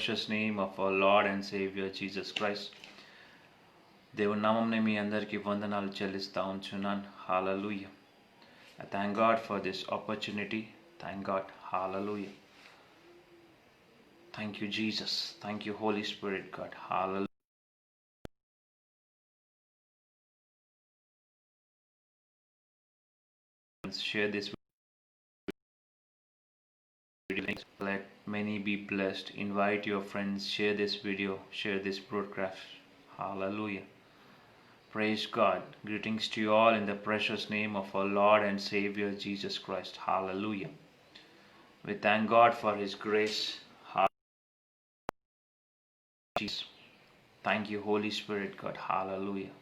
precious name of our Lord and Savior Jesus Christ. దేవుని నామంనే మీ అందరికీ వందనాలు చెల్లిస్తా ఉంచున్నాను. Hallelujah. I thank God for this opportunity. Thank God. Hallelujah. Thank you, Jesus. Thank you, Holy Spirit, God. Hallelujah. Share this video. Let many be blessed. Invite your friends. Share this video. Share this broadcast. Hallelujah. Praise God. Greetings to you all in the precious name of our Lord and Savior Jesus Christ. Hallelujah. We thank God for His grace. Jesus. Thank you, Holy Spirit, God. Hallelujah.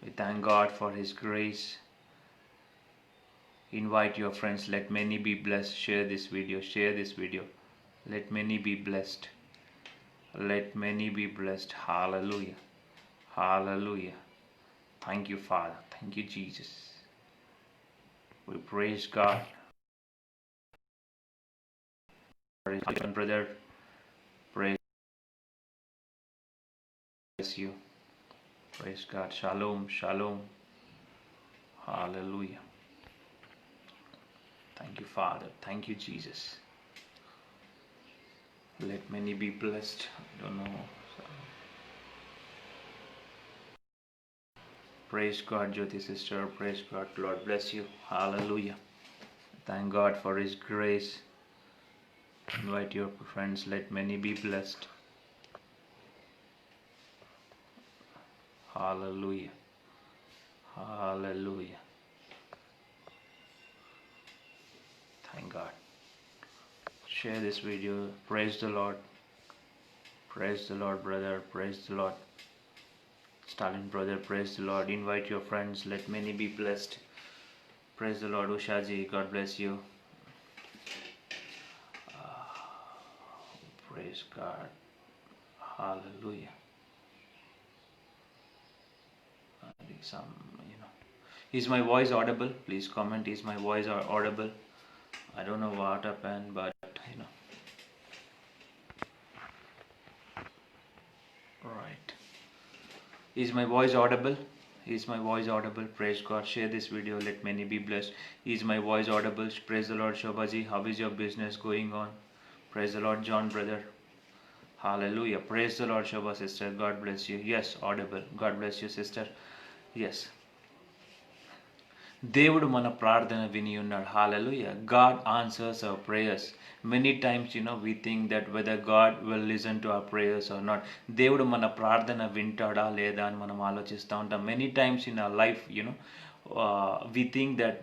We thank God for His grace. Invite your friends. Let many be blessed. Share this video. Share this video. Let many be blessed. Let many be blessed. Hallelujah. Hallelujah. Thank you, Father. Thank you, Jesus. We praise God. Praise brother. Praise you. Praise God. Shalom. Shalom. Hallelujah. Thank you, Father. Thank you, Jesus. Let many be blessed. I don't know. Praise God, Jyoti sister. Praise God. Lord bless you. Hallelujah. Thank God for His grace. Invite your friends. Let many be blessed. Hallelujah. Hallelujah. Thank God. Share this video. Praise the Lord. Praise the Lord, brother. Praise the Lord. Stalin brother, praise the Lord. Invite your friends. Let many be blessed. Praise the Lord. Ushaji, God bless you. Praise God. Hallelujah. I think is my voice audible? Please comment. Is my voice audible? I don't know what happened, but right. Is my voice audible? Is my voice audible? Praise God. Share this video. Let many be blessed. Is my voice audible? Praise the Lord. Shobhaji, how is your business going on? Praise the Lord, John brother. Hallelujah. Praise the Lord, Shobha sister. God bless you. Yes, audible. God bless you, sister. Yes. దేవుడు మన ప్రార్థన విని ఉన్నాడు. Hallelujah. God answers our prayers. Many times, we think that whether God will listen to our prayers or not. దేవుడు మన ప్రార్థన వింటాడా లేదా అని మనం ఆలోచిస్తూ ఉంటాం. Many times in our life, we think that,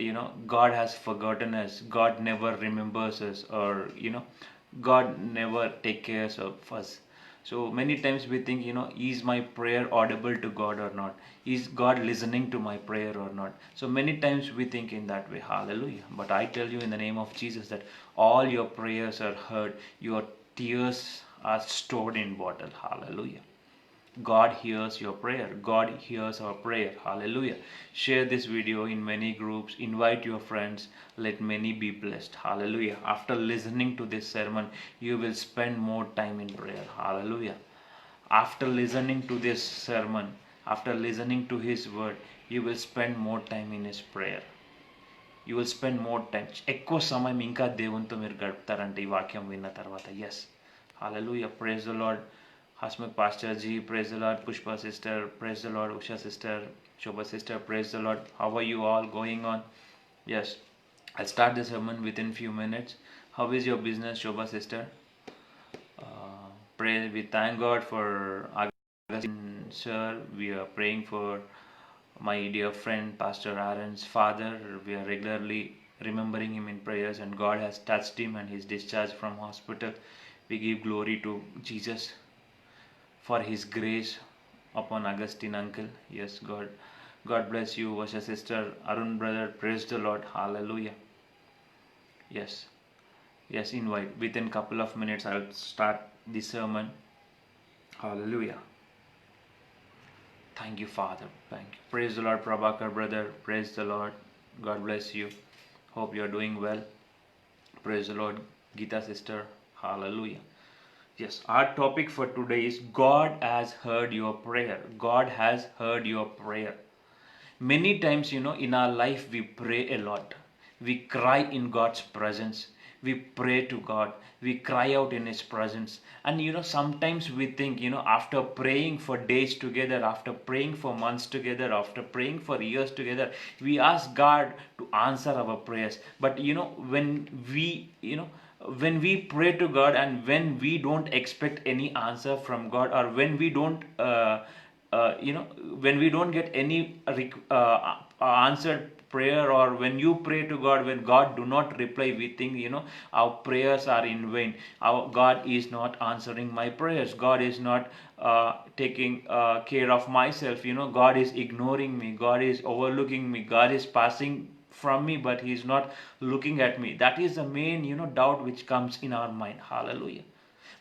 God has forgotten us. God never remembers us, or, God never take care of us. So many times we think, is my prayer audible to God or not? Is God listening to my prayer or not? So many times we think in that way. Hallelujah. But I tell you in the name of Jesus that all your prayers are heard. Your tears are stored in bottle. Hallelujah. God hears your prayer. God hears our prayer. Hallelujah. Share this video in many groups. Invite your friends. Let many be blessed. Hallelujah. After listening to this sermon, you will spend more time in prayer. Hallelujah. After listening to this sermon, after listening to His word, you will spend more time in His prayer. You will spend more time. ఎక్కువ సమయం ఇంకా దేవునితో మీరు గడుపుతారంటే ఈ వాక్యం విన్న తర్వాత. Yes. Hallelujah. Praise the Lord. Hasmukh Pastor Ji, praise the Lord. Pushpa sister, praise the Lord. Usha sister, Shobha sister, praise the Lord. How are you all going on? Yes, I'll start the sermon within few minutes. How is your business, Shobha sister? We thank God for Augustine sir. We are praying for my dear friend Pastor Aaron's father. We are regularly remembering him in prayers, and God has touched him and he's discharged from hospital. We give glory to Jesus for His grace upon Augustine uncle. Yes, God bless you, Vasha sister, Arun brother. Praise the Lord. Hallelujah. Yes, invite. Within couple of minutes I'll start the sermon. Hallelujah. Thank you, Father. Thank you. Praise the Lord, Prabhakar brother. Praise the Lord. God bless you. Hope you're doing well. Praise the Lord, Geeta sister. Hallelujah. Yes, our topic for today is God has heard your prayer. God has heard your prayer. Many times, in our life, we pray a lot. We cry in God's presence. We pray to God. We cry out in His presence. And, sometimes we think, after praying for days together, after praying for months together, after praying for years together, we ask God to answer our prayers. But, when we pray to God and when we don't expect any answer from God, or when we don't when we don't get any answered prayer, or when you pray to God, when God do not reply, we think, our prayers are in vain. Our God is not answering my prayers. God is not taking care of myself. God is ignoring me. God is overlooking me. God is passing from me, but He is not looking at me. That is the main doubt which comes in our mind. Hallelujah.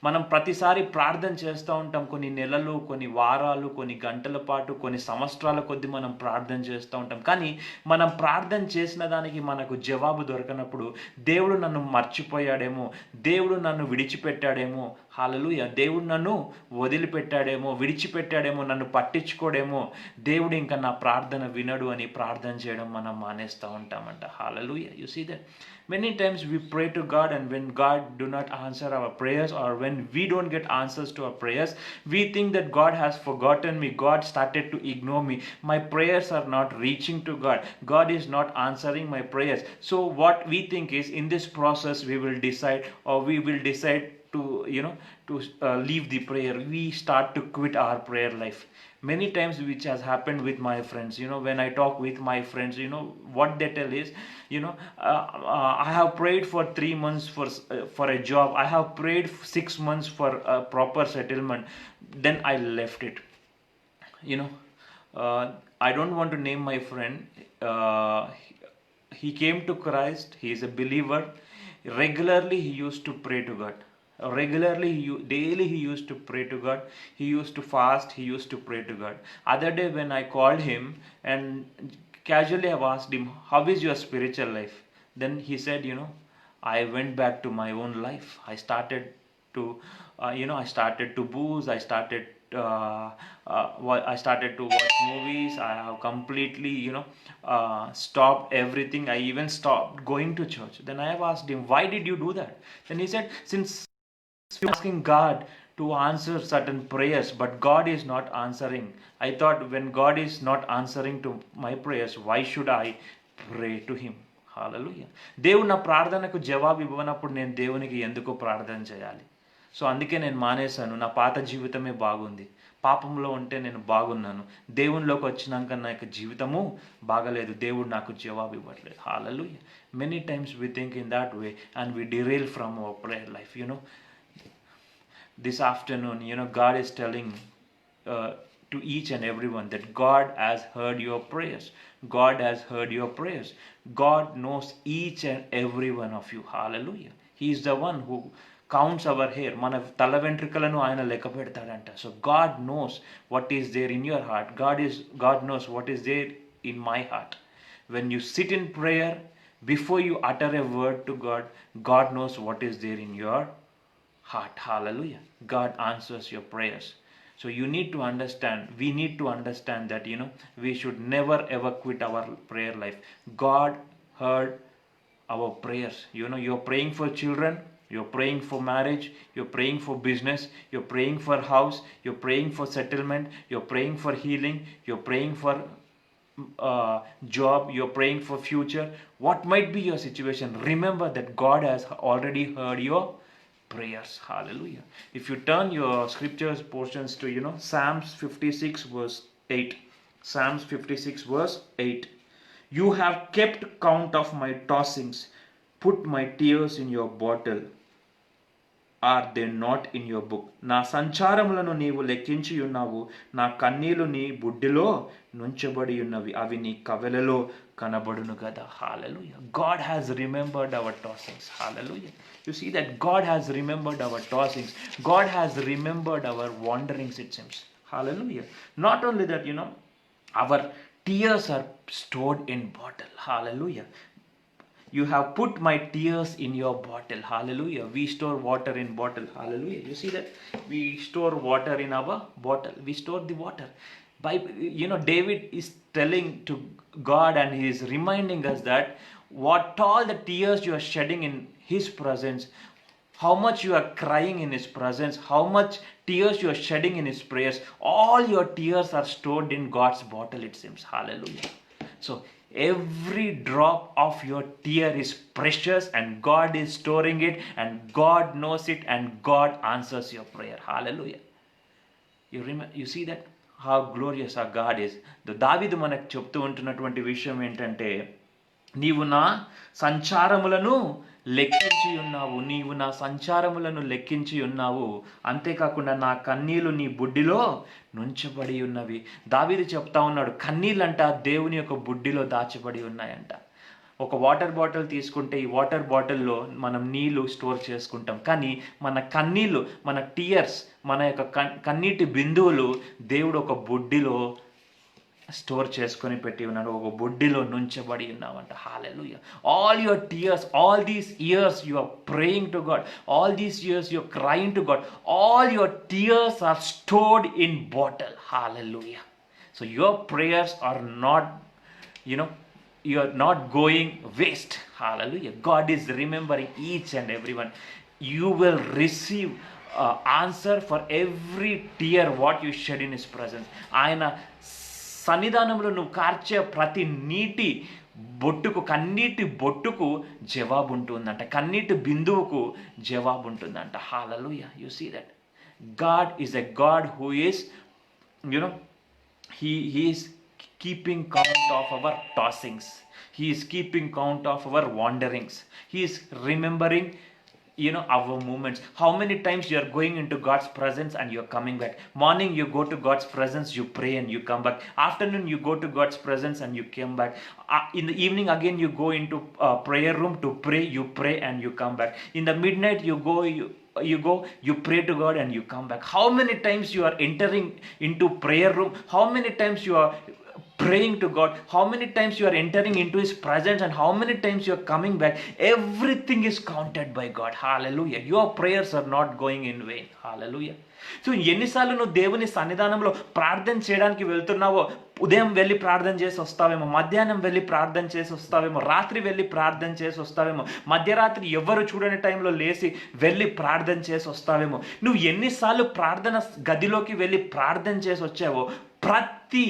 మనం ప్రతిసారి ప్రార్థన చేస్తూ ఉంటాం. కొన్ని నెలలు, కొన్ని వారాలు, కొన్ని గంటల పాటు, కొన్ని సంవత్సరాల కొద్ది మనం ప్రార్థన చేస్తూ ఉంటాం. కానీ మనం ప్రార్థన చేసిన దానికి మనకు జవాబు దొరకనప్పుడు దేవుడు నన్ను మర్చిపోయాడేమో, దేవుడు నన్ను విడిచిపెట్టాడేమో, హల్లెలూయా, దేవుడు నన్ను వదిలిపెట్టాడేమో, విడిచిపెట్టాడేమో, నన్ను పట్టించుకోడేమో, దేవుడు ఇంకా నా ప్రార్థన వినడు అని ప్రార్థన చేయడం మనం మానేస్తూ ఉంటామంట. Hallelujah. You see that many times we pray to God, and when God do not answer our prayers, or when we don't get answers to our prayers, we think that God has forgotten me. God started to ignore me. My prayers are not reaching to God. God is not answering my prayers. So what we think is, in this process we will decide, or we will decide to leave the prayer. We start to quit our prayer life. Many times which has happened with my friends. When I talk with my friends, what they tell is, I have prayed for 3 months for a job. I have prayed 6 months for a proper settlement, then I left it. I don't want to name my friend. He came to Christ. He is a believer. Regularly he used to pray to God. Regularly, daily he used to pray to God. He used to fast. He used to pray to God. Other day when I called him and casually I've asked him, how is your spiritual life? Then he said, I went back to my own life. I started to I started to booze. I started to watch movies. I have completely stopped everything. I even stopped going to church. Then I have asked him, why did you do that? Then he said, since asking God to answer certain prayers, but God is not answering. I thought, when God is not answering to my prayers, why should I pray to Him? Hallelujah. దేవుడు నా ప్రార్థనకు జవాబు ఇవ్వనప్పుడు నేను దేవునికి ఎందుకు ప్రార్థన చేయాలి? So అందుకే నేను మానేశాను. నా పాత జీవితమే బాగుంది. పాపంలో ఉంటే నేను బాగున్నాను. దేవునిలోకి వచ్చినాక నా యొక్క జీవితము బాగలేదు. దేవుడు నాకు జవాబు ఇవ్వట్లేదు. హల్లెలూయా. Many times we think in that way and we derail from our prayer life. This afternoon, God is telling to each and everyone that God has heard your prayers. God has heard your prayers. God knows each and every one of you. Hallelujah. He is the one who counts our hair. మన తల వెంట్రుకలను ఆయన లెక్క పెడతాడంట. So God knows what is there in your heart. God knows what is there in my heart. When you sit in prayer, before you utter a word to God, God knows what is there in your heart. Hallelujah. God answers your prayers. So you need to understand, we need to understand that we should never ever quit our prayer life. God heard our prayers. You're praying for children, you're praying for marriage, you're praying for business, you're praying for house, you're praying for settlement, you're praying for healing, you're praying for job, you're praying for future. What might be your situation, remember that God has already heard your prayers. Hallelujah. If you turn your scriptures portions to Psalms 56 verse 8. Psalms 56 verse 8. You have kept count of my tossings, put my tears in your bottle. Are they not in your book? నా సంచారములను నీవు లెక్కించి ఉన్నావు. నా కన్నీలు నీ బుడ్డిలో నుంచబడి ఉన్నవి. అవి నీ కవెలలో కనబడును కదా. Hallelujah. God has remembered our tossings. Hallelujah. You see that God has remembered our tossings. God has remembered our wanderings, it seems. Hallelujah. Not only that, our tears are stored in bottle. Hallelujah. You have put my tears in your bottle. Hallelujah. We store water in bottle. Hallelujah. You see that? We store water in our bottle. We store the water. David is telling to God, and he is reminding us that what all the tears you are shedding in his presence, how much you are crying in his presence, how much tears you are shedding in his prayers, all your tears are stored in God's bottle, it seems. Hallelujah. So every drop of your tear is precious, and God is storing it, and God knows it, and God answers your prayer. Hallelujah. You see that how glorious our God is. దావీదు మనకు చెప్తూ ఉంటున్నటువంటి విషయం ఏంటంటే, నీవు నా సంచారములను లెక్కించి ఉన్నావు, నీవు నా సంచారములను లెక్కించి ఉన్నావు, అంతేకాకుండా నా కన్నీళ్లు నీ బుడ్డిలో నుంచబడి ఉన్నవి. దావీదు చెప్తా ఉన్నాడు, కన్నీళ్ళంట దేవుని యొక్క బుడ్డిలో దాచబడి ఉన్నాయంట. ఒక వాటర్ బాటిల్ తీసుకుంటే, ఈ వాటర్ బాటిల్లో మనం నీళ్లు స్టోర్ చేసుకుంటాం, కానీ మన కన్నీళ్ళు, మన టీయర్స్, మన యొక్క కన్నీటి బిందువులు దేవుడు ఒక బుడ్డిలో స్టోర్ చేసుకొని పెట్టి ఉన్నాడు, ఒక బుడ్డిలో నుంచబడి ఉన్నామంట. Hallelujah. All your tears, all these years you are praying to God, all these years you are crying to God, all your tears are stored in bottle. Hallelujah. So your prayers are not, you are not going waste. Hallelujah. God is remembering each and everyone. You will receive answer for every tear what you shed in his presence. ఆయన సన్నిధానంలో నువ్వు కార్చే ప్రతి నీటి బొట్టుకు, కన్నీటి బొట్టుకు జవాబు ఉంటుందంట, కన్నీటి బిందువుకు జవాబు ఉంటుందంట. హల్లెలూయా. You see that God is a God who is, he is keeping count of our tossings. He is keeping count of our wanderings. He is remembering, our moments. How many times you are going into God's presence and you are coming back? Morning you go to God's presence, you pray and you come back. Afternoon you go to God's presence and you come back. In the evening again you go into prayer room to pray, you pray and you come back. In the midnight you pray to God and you come back. How many times you are entering into prayer room? How many times you are praying to God? How many times you are entering into his presence, and how many times you are coming back? Everything is counted by God. Hallelujah. Your prayers are not going in vain. Hallelujah. So ఎన్నిసార్లు నువ్వు దేవుని సన్నిధానంలో ప్రార్థన చేయడానికి వెళ్తున్నావో, ఉదయం వెళ్ళి ప్రార్థన చేసి వస్తావేమో, మధ్యాహ్నం వెళ్ళి ప్రార్థన చేసి వస్తావేమో, రాత్రి వెళ్ళి ప్రార్థన చేసి వస్తావేమో, మధ్యరాత్రి ఎవరు చూడని టైంలో లేచి వెళ్ళి ప్రార్థన చేసి వస్తావేమో. నువ్వు ఎన్నిసార్లు ప్రార్థన గదిలోకి వెళ్ళి ప్రార్థన చేసి వచ్చావో, ప్రతి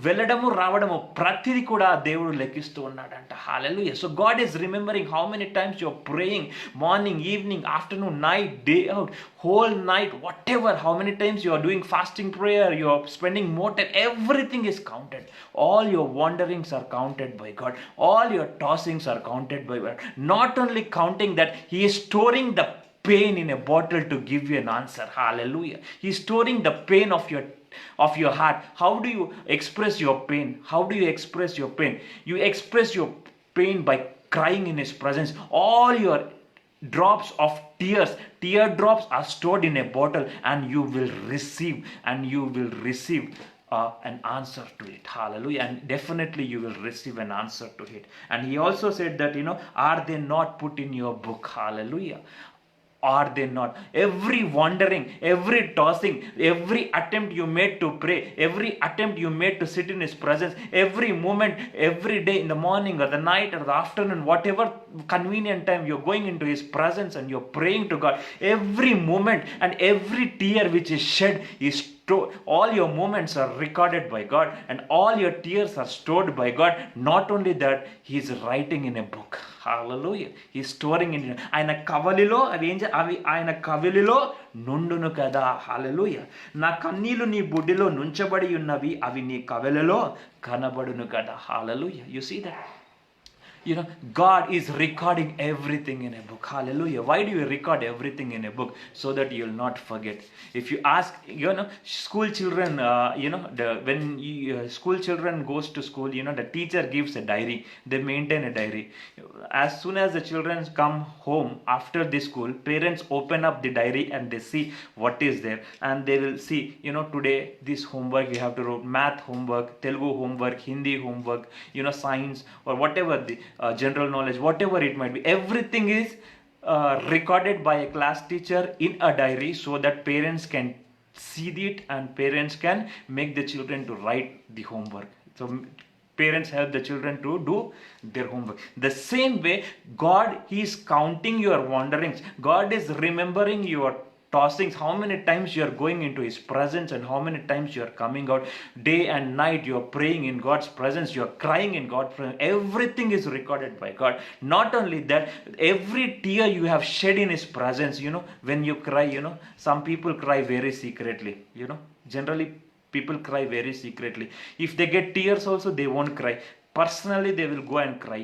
వెళ్ళడము రావడము ప్రతిది కూడా దేవుడు లెక్కిస్తూ ఉన్నాడంట. Hallelujah. So God is remembering how many times you are praying, morning, evening, afternoon, night, day out, whole night, whatever, how many times you are doing fasting prayer, you are spending more time, everything is counted. All your wanderings are counted by God. All your tossings are counted by God. Not only counting that, he is storing the pain in a bottle to give you an answer. Hallelujah. He is storing the pain of your heart. How do you express your pain? How do you express your pain? You express your pain by crying in his presence. All your drops of teardrops are stored in a bottle, and you will receive an answer to it. Hallelujah. And definitely you will receive an answer to it. And he also said that, are they not put in your book? Hallelujah. Are they not? Every wandering, every tossing, every attempt you made to pray, every attempt you made to sit in his presence, every moment, every day, in the morning or the night or the afternoon, whatever convenient time you're going into his presence and you're praying to God, every moment and every tear which is shed is stored. All your moments are recorded by God, and all your tears are stored by God. Not only that, he is writing in a book. Hallelujah. He is storing in ఆయన కవలిలో అవి ఆయన కవలిలో నుండును కదా. హల్లెలూయా. నా కన్నీళ్లు నీ బుడ్డిలో నుంచబడి ఉన్నవి, అవి నీ కవలిలో కనబడును కదా. హల్లెలూయా. You see that? God is recording everything in a book. Hallelujah. Why do you record everything in a book? So that you will not forget. If you ask, school children, when school children goes to school, the teacher gives a diary. They maintain a diary. As soon as the children come home after the school, parents open up the diary and they see what is there, and they will see, today this homework you have to write, math homework, Telugu homework, Hindi homework, science, or whatever general knowledge, whatever it might be. Everything is recorded by a class teacher in a diary so that parents can see it and parents can make the children to write the homework. So parents help the children to do their homework. The same way, God, He is counting your wanderings. God is remembering your tossings, how many times you are going into His presence and how many times you are coming out. Day and night you are praying in God's presence, you are crying in God's presence. Everything is recorded by God. Not only that, every tear you have shed in His presence, when you cry, some people cry very secretly, generally people cry very secretly. If they get tears also, they won't cry. Personally, they will go and cry,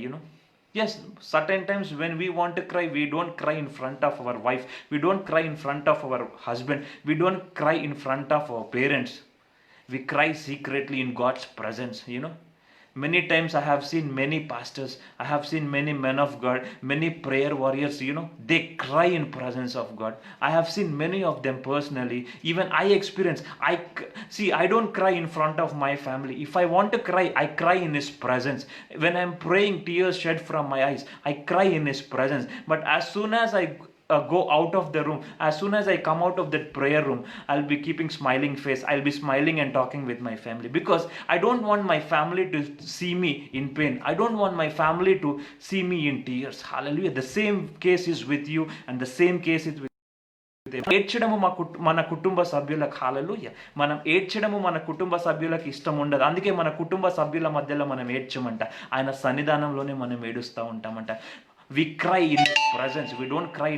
Yes, certain times when we want to cry, we don't cry in front of our wife, we don't cry in front of our husband, we don't cry in front of our parents. We cry secretly in God's presence, Many times I have seen many pastors, I have seen many men of God, many prayer warriors, they cry in presence of God. I have seen many of them personally. Even I experience, I don't cry in front of my family. If I want to cry, I cry in His presence. When I'm praying, tears shed from my eyes, I cry in His presence. But as soon as I go out of the room, as soon as I come out of that prayer room, I'll be keeping smiling face, I'll be smiling and talking with my family, because I don't want my family to see me in pain. I don't want my family to see me in tears. Hallelujah. The same case is with you, and the same case is with ఏడ్చడము మన కుటుంబ సభ్యులకు, హల్లెలూయా, మనం ఏడ్చడము మన కుటుంబ సభ్యులకు ఇష్టం ఉండదు. అందుకే మన కుటుంబ సభ్యుల మధ్యలో మనం ఏడ్చమంట, ఆయన సన్నిధానంలోనే మనం ఏడుస్తూ ఉంటామంట. We cry in His presence. We don't cry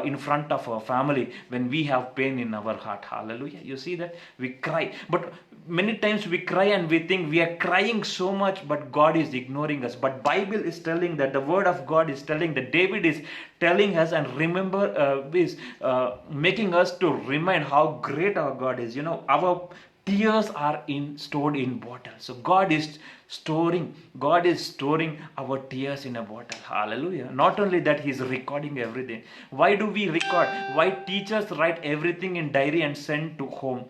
in front of our family when we have pain in our heart. Hallelujah. You see that? We cry. But many times we cry and we think we are crying so much, but God is ignoring us. But Bible is telling that, the word of God is telling that, David is telling us and remember, is making us to remind how great our God is. Our tears are stored in bottle. So God is storing our tears in a bottle. Hallelujah. Not only that, He is recording everything. Why do we record? Why teachers write everything in diary and send to home?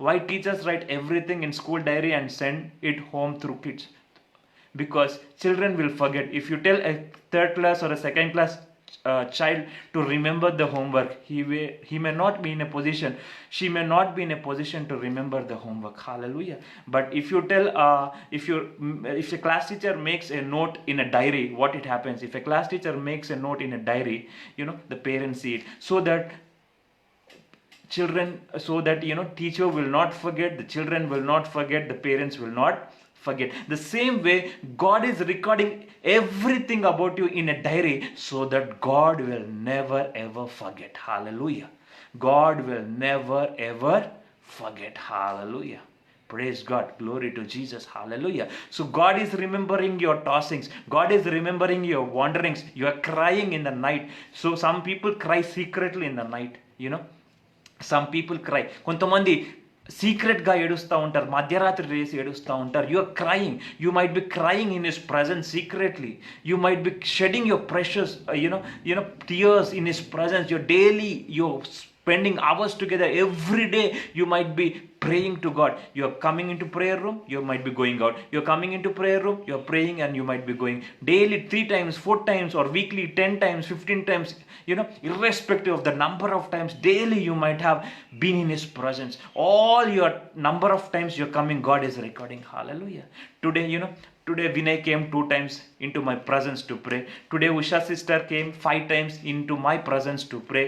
Why teachers write everything in school diary and send it home through kids? Because children will forget. If you tell a third class or a second class child to remember the homework, he may not be in a position, she may not be in a position to remember the homework. Hallelujah. But if you tell, if a class teacher makes a note in a diary, what it happens? If a class teacher makes a note in a diary, the parents see it, so that teacher will not forget, the children will not forget, the parents will not forget. The same way, God is recording everything about you in a diary so that God will never ever forget. Hallelujah. God will never ever forget. Hallelujah. Praise God. Glory to Jesus. Hallelujah. So God is remembering your tossings. God is remembering your wanderings. You are crying in the night. So some people cry secretly in the night. Some people cry. కొంతమంది సీక్రెట్గా ఏడుస్తూ ఉంటారు, మధ్యరాత్రి లేసి ఏడుస్తూ ఉంటారు. You are crying. You might be crying in his presence secretly. You might be shedding your precious tears in His presence. You're spending hours together every day. You might be praying to God. You're coming into prayer room, you might be going out. You're coming into prayer room, you're praying, and you might be going daily 3 times, 4 times, or weekly 10 times, 15 times, irrespective of the number of times, daily you might have been in His presence. All your number of times you're coming, God is recording. Hallelujah. Today Vinay came 2 times into my presence to pray. Today Usha sister came 5 times into my presence to pray.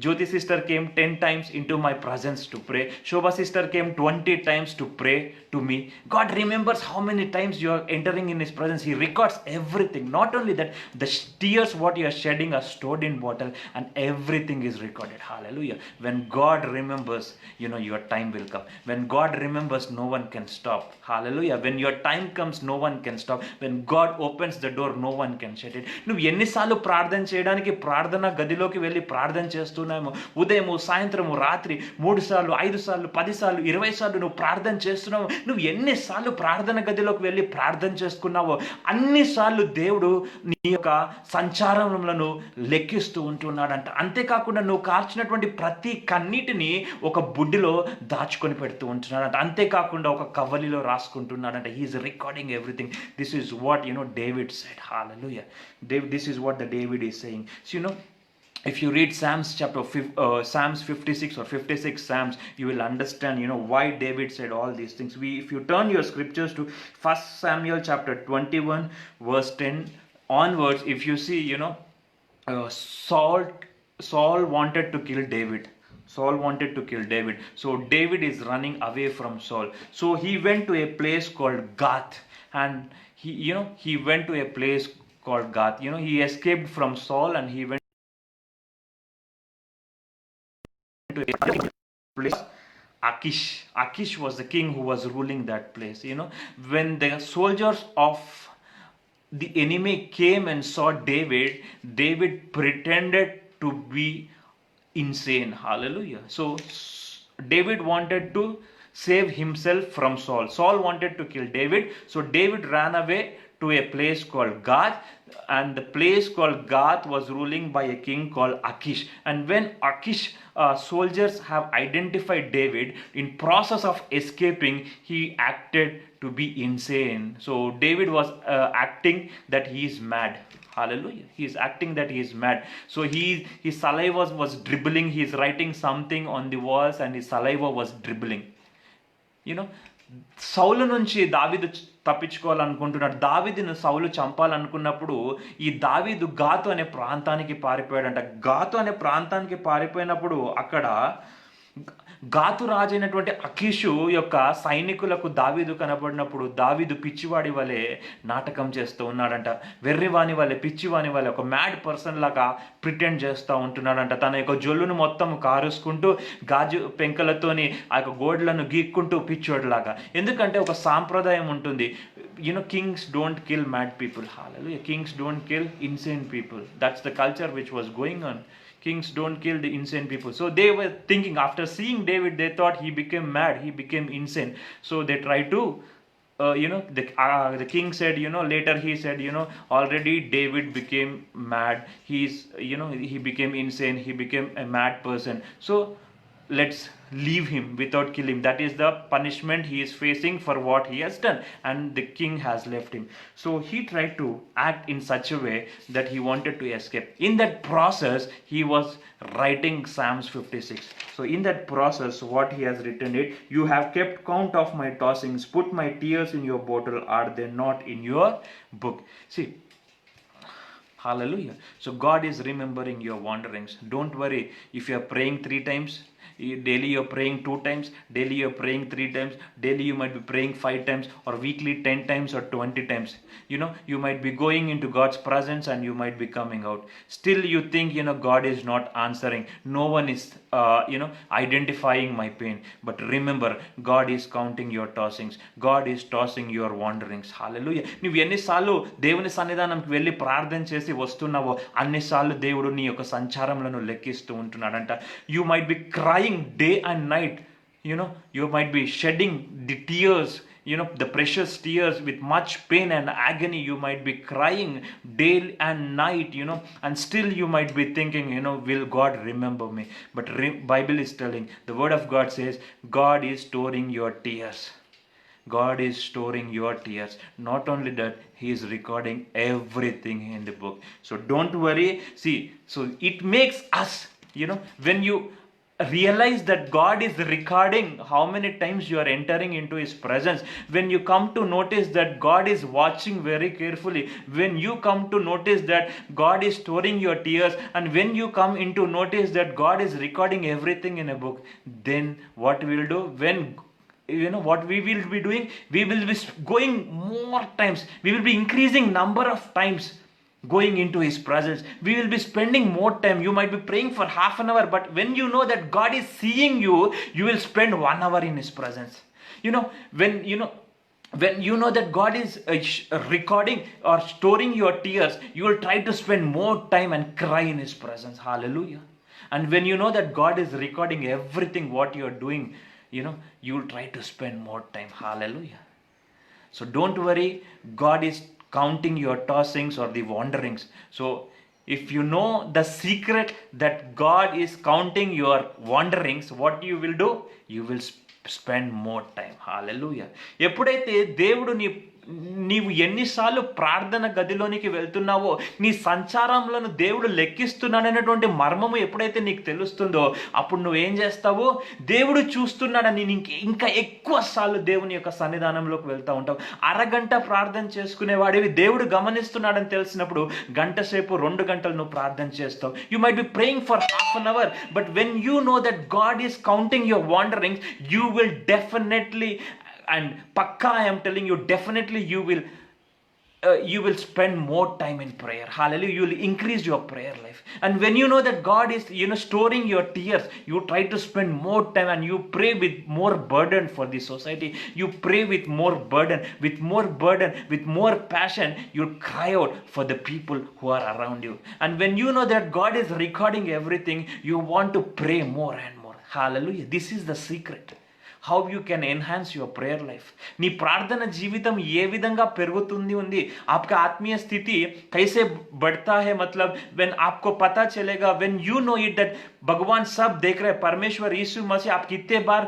Jyoti sister came 10 times into my presence to pray. Shobha sister came 20 times to pray to me. God remembers how many times you are entering in His presence. He records everything. Not only that, the tears what you are shedding are stored in bottle, and everything is recorded. Hallelujah. When God remembers, your time will come. When God remembers, no one can stop. Hallelujah. When your time comes, no one can stop. When God opens the door, no one can shut it. నువ్వు ఎన్నిసార్లు ప్రార్థన చేయడానికి ప్రార్థన గదిలోకి వెళ్ళి ప్రార్థన చేస్తున్నామో, ఉదయము, సాయంత్రము, రాత్రి 3 సార్లు, 5 సార్లు, 10 సార్లు, 20 సార్లు నువ్వు ప్రార్థన చేస్తున్నావు. నువ్వు ఎన్నిసార్లు ప్రార్థన గదిలోకి వెళ్ళి ప్రార్థన చేసుకున్నావో అన్నిసార్లు దేవుడు నీ యొక్క సంచారములను లెక్కిస్తూ ఉంటున్నాడంట. అంతేకాకుండా నువ్వు కార్చినటువంటి ప్రతి కన్నీటిని ఒక బుడ్డిలో దాచుకొని పెడుతూ ఉంటున్నాడంట. అంతేకాకుండా ఒక కవ్వలిలో రాసుకుంటున్నాడంట. He is recording every everything. This is what, David said. Hallelujah. This is what the David is saying. So, if you read Psalms 56 or 56 Psalms, you will understand, why David said all these things. If you turn your scriptures to 1 Samuel chapter 21, verse 10 onwards, if you see, Saul wanted to kill David. Saul wanted to kill David. So David is running away from Saul. So he went to a place called Gath, and he went to a place called Gath. He escaped from Saul and he went to a place. Achish. Achish was the king who was ruling that place. When the soldiers of the enemy came and saw David, David pretended to be insane. Hallelujah. So David wanted to save himself from Saul. Saul wanted to kill David. So David ran away to a place called Gath, and the place called Gath was ruling by a king called Achish. And when Achish soldiers have identified David, in process of escaping, he acted to be insane. So David was acting that he is mad. Hallelujah. He is acting that he is mad. So his saliva was dribbling. He is writing something on the walls and his saliva was dribbling. సౌలు నుంచి దావీదు తప్పించుకోవాలనుకుంటున్నాడు. దావీదును సౌలు చంపాలనుకున్నప్పుడు ఈ దావీదు గాతు అనే ప్రాంతానికి పారిపోయాడంట. గాతు అనే ప్రాంతానికి పారిపోయినప్పుడు అక్కడ గాతు రాజైనటువంటి అకీషు యొక్క సైనికులకు దావీదు కనబడినప్పుడు దావీదు పిచ్చివాడి వలె నాటకం చేస్తూ ఉన్నాడంట. వెర్రివాని వలె, పిచ్చివాని వలె, ఒక మ్యాడ్ పర్సన్ లాగా ప్రిటెండ్ చేస్తూ ఉంటున్నాడంట. తన యొక్క జొల్లును మొత్తం కారుసుకుంటూ గాజు పెంకలతోని ఆ యొక్క గోడలను గీక్కుంటూ పిచ్చోడిలాగా. ఎందుకంటే ఒక సాంప్రదాయం ఉంటుంది, kings don't kill mad people. Hallelujah. Kings don't kill insane people. That's the culture which was going on. Kings don't kill the insane people. So they were thinking, after seeing David, they thought he became mad, he became insane. So they tried to, the king said, later he said, already David became mad. He became insane. He became a mad person. So let's leave him without killing him. That is the punishment he is facing for what he has done. And the king has left him. So he tried to act in such a way that he wanted to escape. In that process, he was writing Psalms 56. So in that process, what he has written it, you have kept count of my tossings, put my tears in your bottle, are they not in your book? See, hallelujah. So God is remembering your wanderings. Don't worry if you are praying 3 times. Daily you're praying 2 times, daily you're praying 3 times, daily you might be praying 5 times, or weekly 10 times or 20 times. You might be going into God's presence and you might be coming out. Still you think, God is not answering. No one is, identifying my pain. But remember, God is counting your tossings. God is tossing your wanderings. Hallelujah. నువ్వు ఎన్నిసార్లు దేవుని సన్నిధానంకి వెళ్ళి ప్రార్థన చేసి వస్తున్నావో అన్నిసార్లు దేవుడు నీ యొక్క సంచారములను లెక్కిస్తూ ఉంటున్నాడంట. You might be crying day and night. You might be shedding the tears, the precious tears with much pain and agony. You might be crying day and night, and still you might be thinking, will God remember me? But Bible is telling, the word of God says, God is storing your tears. God is storing your tears. Not only that, He is recording everything in the book. So don't worry. See, so it makes us, when you realize that God is recording how many times you are entering into His presence, when you come to notice that God is watching very carefully, when you come to notice that God is storing your tears, and when you come into notice that God is recording everything in a book, then what we will do? What we will be doing? We will be going more times. We will be increasing number of times going into His presence. We will be spending more time. You might be praying for half an hour, but when you know that God is seeing you, you will spend 1 hour in His presence. When you know that God is recording or storing your tears, you will try to spend more time and cry in His presence. Hallelujah. And when you know that God is recording everything what you are doing, you will try to spend more time. Hallelujah. So don't worry, God is counting your tossings or the wanderings. So if you know the secret that God is counting your wanderings, what you will do? You will spend more time. Hallelujah. ఎప్పుడైతే దేవుడు నీవు ఎన్నిసార్లు ప్రార్థన గదిలోనికి వెళ్తున్నావో, నీ సంచారంలో దేవుడు లెక్కిస్తున్నాడనేటువంటి మర్మము ఎప్పుడైతే నీకు తెలుస్తుందో, అప్పుడు నువ్వేం చేస్తావు? దేవుడు చూస్తున్నాడని ఇంకా ఎక్కువ సార్లు దేవుని యొక్క సన్నిధానంలోకి వెళ్తూ ఉంటావు. అరగంట ప్రార్థన చేసుకునేవాడివి దేవుడు గమనిస్తున్నాడని తెలిసినప్పుడు గంట సేపు 2 గంటలు నువ్వు ప్రార్థన చేస్తావు. You might be praying for half an hour, but when you know that God is counting your wanderings, you will definitely, and pakka I am telling you, definitely you will spend more time in prayer. Hallelujah. You will increase your prayer life. And when you know that God is storing your tears, you try to spend more time and you pray with more burden for the society. You pray with more burden, with more passion. You cry out for the people who are around you. And when you know that God is recording everything, you want to pray more and more. Hallelujah. This is the secret. How you can enhance your prayer life. నీ ప్రార్థన జీవితం ఏ విధంగా పెరుగుతుంది आपका आत्मीय स्थिति कैसे बढ़ता है, मतलब when आपको पता चलेगा, when you know it that भगवान सब देख रहे, परमेश्वर यीशु मसीह आप कितने बार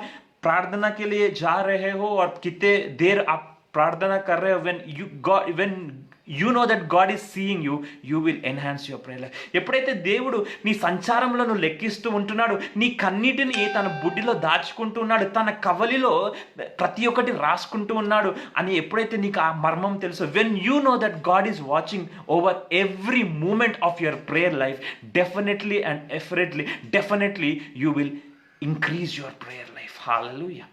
प्रार्थना के लिए जा रहे हो और कितने देर आप प्रार्थना कर रहे हो, when you know that God is seeing you, you will enhance your prayer life. ఎప్పుడైతే దేవుడు నీ సంచారంలో నువ్వు లెక్కిస్తూ ఉంటున్నాడు, నీ కన్నిటిని తన బుడ్డిలో దాచుకుంటూ ఉన్నాడు, తన కవలిలో ప్రతి ఒక్కటి రాసుకుంటూ ఉన్నాడు అని ఎప్పుడైతే నీకు ఆ మర్మం తెలుసు, when you know that God is watching over every moment of your prayer life, definitely you will increase your prayer life. Hallelujah.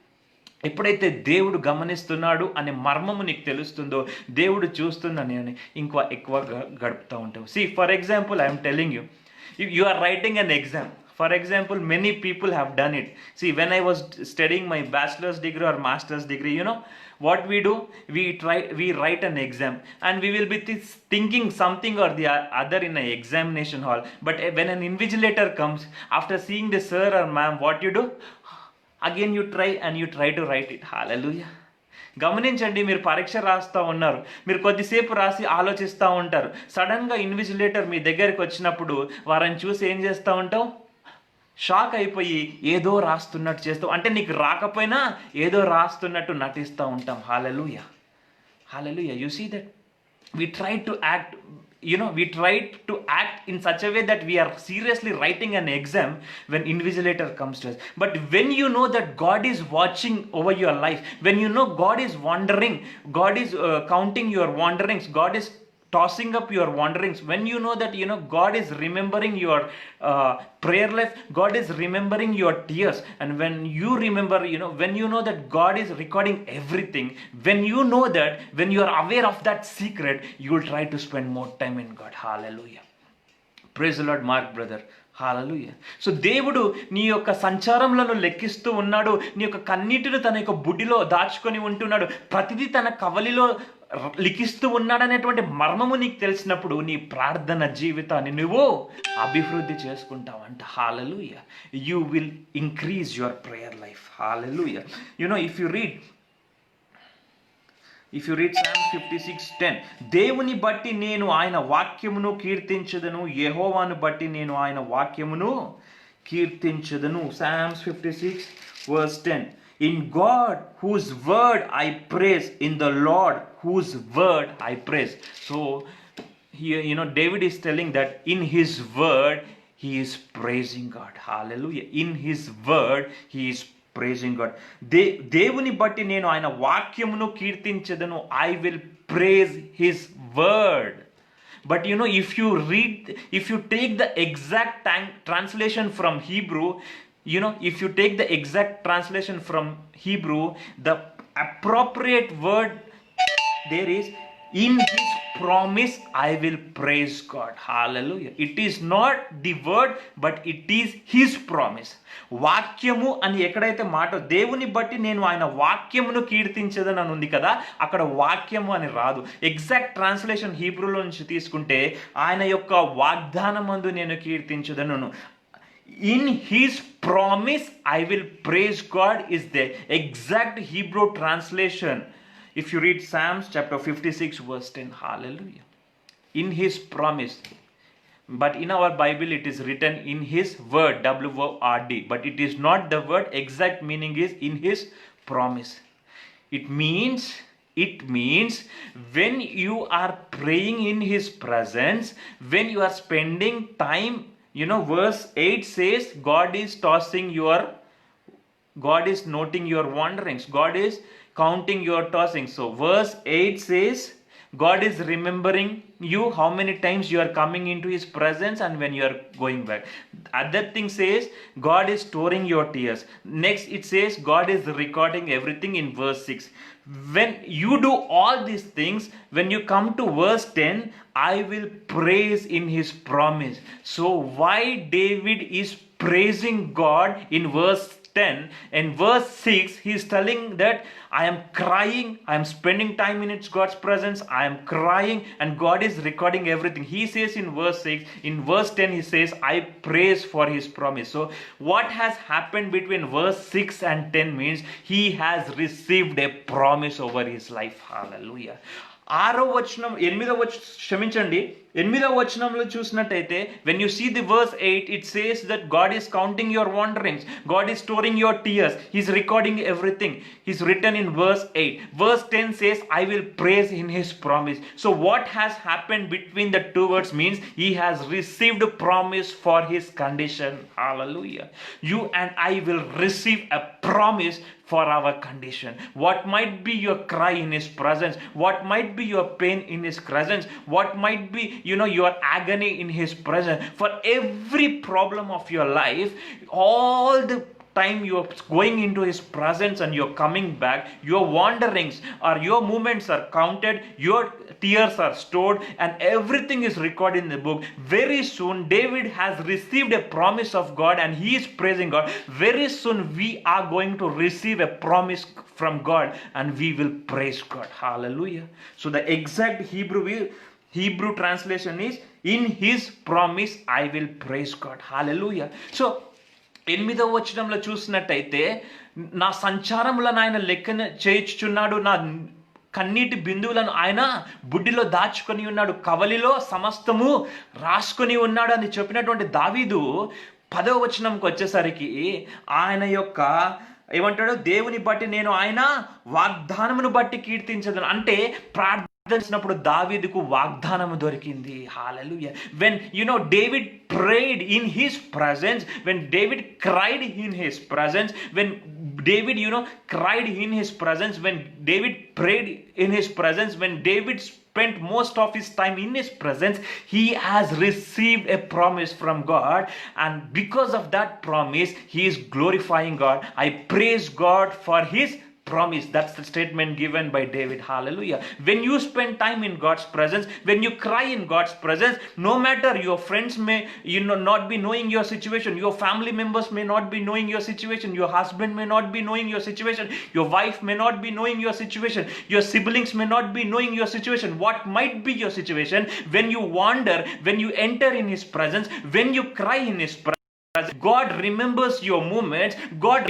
ఎప్పుడైతే దేవుడు గమనిస్తున్నాడు అనే మర్మము నీకు తెలుస్తుందో, దేవుడు చూస్తుందని ఇంకా ఎక్కువ గడుపుతూ ఉంటావు. See, for example, I am telling you, you are writing an exam. For example, many people have done it. See, when I was studying my bachelor's degree or master's degree, what we do, we write an exam and we will be thinking something or the other in an examination hall. But when an invigilator comes, after seeing the sir or ma'am, what you do? Again you try to write it. Hallelujah. గమనించండి, మీరు పరీక్ష రాస్తూ ఉన్నారు, మీరు కొద్దిసేపు రాసి ఆలోచిస్తూ ఉంటారు, సడన్గా ఇన్విజిలేటర్ మీ దగ్గరికి వచ్చినప్పుడు వారిని చూసి ఏం చేస్తూ ఉంటావు? షాక్ అయిపోయి ఏదో రాస్తున్నట్టు చేస్తావు. అంటే నీకు రాకపోయినా ఏదో రాస్తున్నట్టు నటిస్తూ ఉంటాం. Hallelujah, hallelujah. You see that we try to act in such a way that we are seriously writing an exam when invigilator comes to us. But when you know that God is watching over your life, when you know God is wandering, God is counting your wanderings, God is tossing up your wanderings, when you know that God is remembering your prayer life, God is remembering your tears, and when you remember, when you know that God is recording everything, when you know that, when you are aware of that secret, you will try to spend more time in God. Hallelujah. Praise the Lord, Mark brother. Hallelujah. So దేవుడు నీ యొక్క సంచారంలో లెక్కిస్తూ ఉన్నాడు, నీ యొక్క కన్నీటిని తన యొక్క బుడ్డిలో దాచుకొని ఉంటున్నాడు, ప్రతిదీ తన కవలిలో లిఖిస్తూ ఉన్నాడనేటువంటి మర్మము నీకు తెలిసినప్పుడు నీ ప్రార్థన జీవితాన్ని నువ్వు అభివృద్ధి చేసుకుంటావంట. Hallelujah. You will increase your prayer life. Hallelujah. If you read Psalm 56:10, దేవుని బట్టి నేను ఆయన వాక్యమును కీర్తించదను, యెహోవాను బట్టి నేను ఆయన వాక్యమును కీర్తించదను. Psalms 56:10. In God whose word I praise, in the Lord whose word I praise. So here David is telling that in his word he is praising God. Hallelujah. In his word he is praising God. దేవుని బట్టి నేను ఆయన వాక్యమును కీర్తించదను. I will praise his word. But if you take the exact translation from Hebrew, the appropriate word there is, in his promise I will praise God. Hallelujah. It is not the word, but it is his promise. వాక్యము అని ఎక్కడైతే మాట, దేవుని బట్టి నేను ఆయన వాక్యమును కీర్తించదని అని ఉంది కదా, అక్కడ వాక్యము అని రాదు. ఎగ్జాక్ట్ ట్రాన్స్లేషన్ హీబ్రూలో నుంచి తీసుకుంటే ఆయన యొక్క వాగ్దానమందు నేను కీర్తించదను. In his promise I will praise God is the exact Hebrew translation. If you read Psalms chapter 56 verse 10, hallelujah. In his promise. But in our Bible it is written in his word, W-O-R-D. But it is not the word. Exact meaning is in his promise. It means It means when you are praying in His presence, when you are spending time, verse 8 says, God is noting your wanderings. God is counting your tossings. So verse 8 says, God is remembering you how many times you are coming into His presence and when you are going back. Other thing says, God is storing your tears. Next it says, God is recording everything in verse 6. When you do all these things, when you come to verse 10, I will praise in His promise. So why David is praising God in verse 10, in verse 6 he is telling that I am crying, I am spending time in God's presence, I am crying, and God is recording everything. He says in verse 6, in verse 10 he says, I praise for His promise. So what has happened between verse 6 and 10 means he has received a promise over his life. Hallelujah. ఎనిమిదవ వచనంలో చూసినట్టయితే, when you see the verse 8, it says that God is counting your wanderings, God is storing your tears, He's recording everything. He's written in verse 8. Verse 10 says, I will praise in His promise. So what has happened between the two words means he has received a promise for his condition. Hallelujah. You and I will receive a promise for our condition. What might be your cry in His presence, what might be your pain in His presence, what might be your agony in His presence, for every problem of your life, all the time you're going into His presence and you're coming back, your wanderings or your movements are counted, your tears are stored, and everything is recorded in the book. Very soon David has received a promise of God and he is praising God. Very soon we are going to receive a promise from God and we will praise God. Hallelujah. So the exact Hebrew translation is, in His promise I will praise God. Hallelujah. So 8వ వచనంలో చూసినట్టయితే, నా సంచారములను ఆయన లెక్కన చేయుచున్నాడు, నా కన్నీటి బిందువులను ఆయన బుడ్డిలో దాచుకొని ఉన్నాడు, కవలిలో సమస్తము రాసుకొని ఉన్నాడు అని చెప్పినటువంటి దావీదు 10వ వచనంకి వచ్చేసరికి ఆయన యొక్క ఏమంటాడు, దేవుని బట్టి నేను ఆయన వాగ్దానమును బట్టి కీర్తించదను. అంటే ప్రార్థించినప్పుడు దావీదుకు వాగ్దానము దొరికింది. హల్లెలూయా. When David prayed in His presence, when David cried in His presence, when David cried in His presence, when David prayed in His presence, when David spent most of his time in His presence, he has received a promise from God, and because of that promise he is glorifying God. I praise God for His promise. That's the statement given by David. Hallelujah. When you spend time in God's presence, when you cry in God's presence, no matter your friends may not be knowing your situation, your family members may not be knowing your situation, your husband may not be knowing your situation, your wife may not be knowing your situation, your siblings may not be knowing your situation, what might be your situation, when you wander, when you enter in His presence, when you cry in His presence, God remembers your movements, God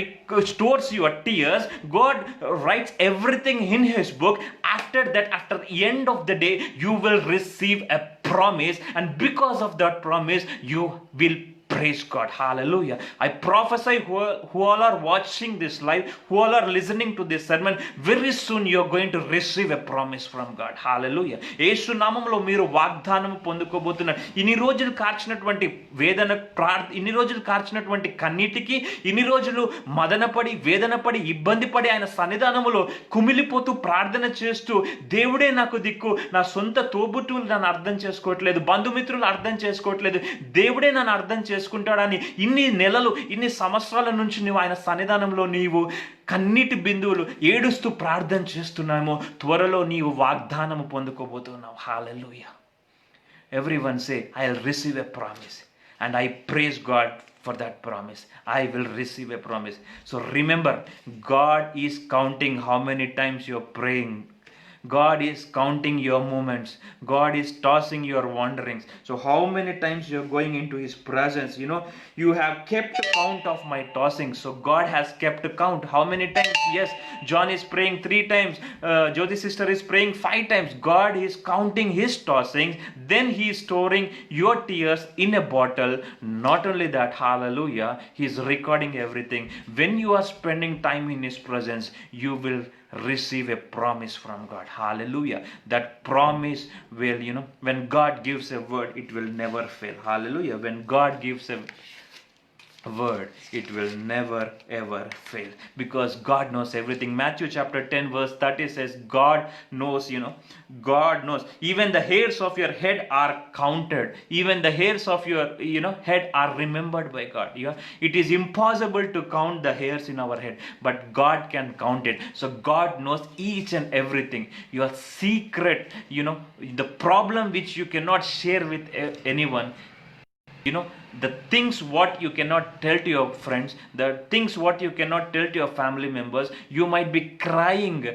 stores your tears, God writes everything in His book. After that, after the end of the day, you will receive a promise, and because of that promise you will praise God. Hallelujah. I prophesy who all are watching this live, who all are listening to this sermon, very soon you are going to receive a promise from God. Hallelujah. యేసు నామములో మీరు వాగ్దానం పొందుకోబోతున్నారు. ఇన్ని రోజులు కార్చినటువంటి వేదన, ఇన్ని రోజులు కార్చినటువంటి కన్నీటికి, ఇన్ని రోజులు మదనపడి వేదనపడి ఇబ్బంది పడి ఆయన సన్నిధానములో కుమిలిపోతూ ప్రార్థన చేస్తూ, దేవుడే నాకు దిక్కు, నా సొంత తోబుట్టువులు నన్ను అర్థం చేసుకోవట్లేదు, బంధుమిత్రులు అర్థం చేసుకోవట్లేదు, దేవుడే నన్ను అర్థం చేసుకుంటాడని ఇన్ని నెలలు, ఇన్ని సంవత్సరాల నుంచి నువ్వు ఆయన సన్నిధానంలో నీవు కన్నీటి బిందువులు ఏడుస్తూ ప్రార్థన చేస్తున్నామో, త్వరలో నీవు వాగ్దానము పొందుకోబోతున్నావు. హల్లెలూయా. Everyone say, I'll receive a promise, and I praise God for that promise. I will receive a promise. So remember, God is counting how many times you're praying. God is counting your movements. God is tossing your wanderings. So how many times you're going into His presence? You have kept count of my tossing. So God has kept count. How many times? Yes, John is praying 3 times. Jyoti sister is praying 5 times. God is counting His tossings. Then He is storing your tears in a bottle. Not only that, hallelujah, He is recording everything. When you are spending time in His presence, you will receive a promise from God. Hallelujah. That promise will, when God gives a word, it will never fail. Hallelujah. When God gives a word, it will never ever fail, because God knows everything. Matthew chapter 10 verse 30 says, God knows, God knows, even the hairs of your head are counted. Even the hairs of your head are remembered by God. It is impossible to count the hairs in our head, but God can count it. So God knows each and everything, your secret, the problem which you cannot share with anyone, the things what you cannot tell to your friends, the things what you cannot tell to your family members. You might be crying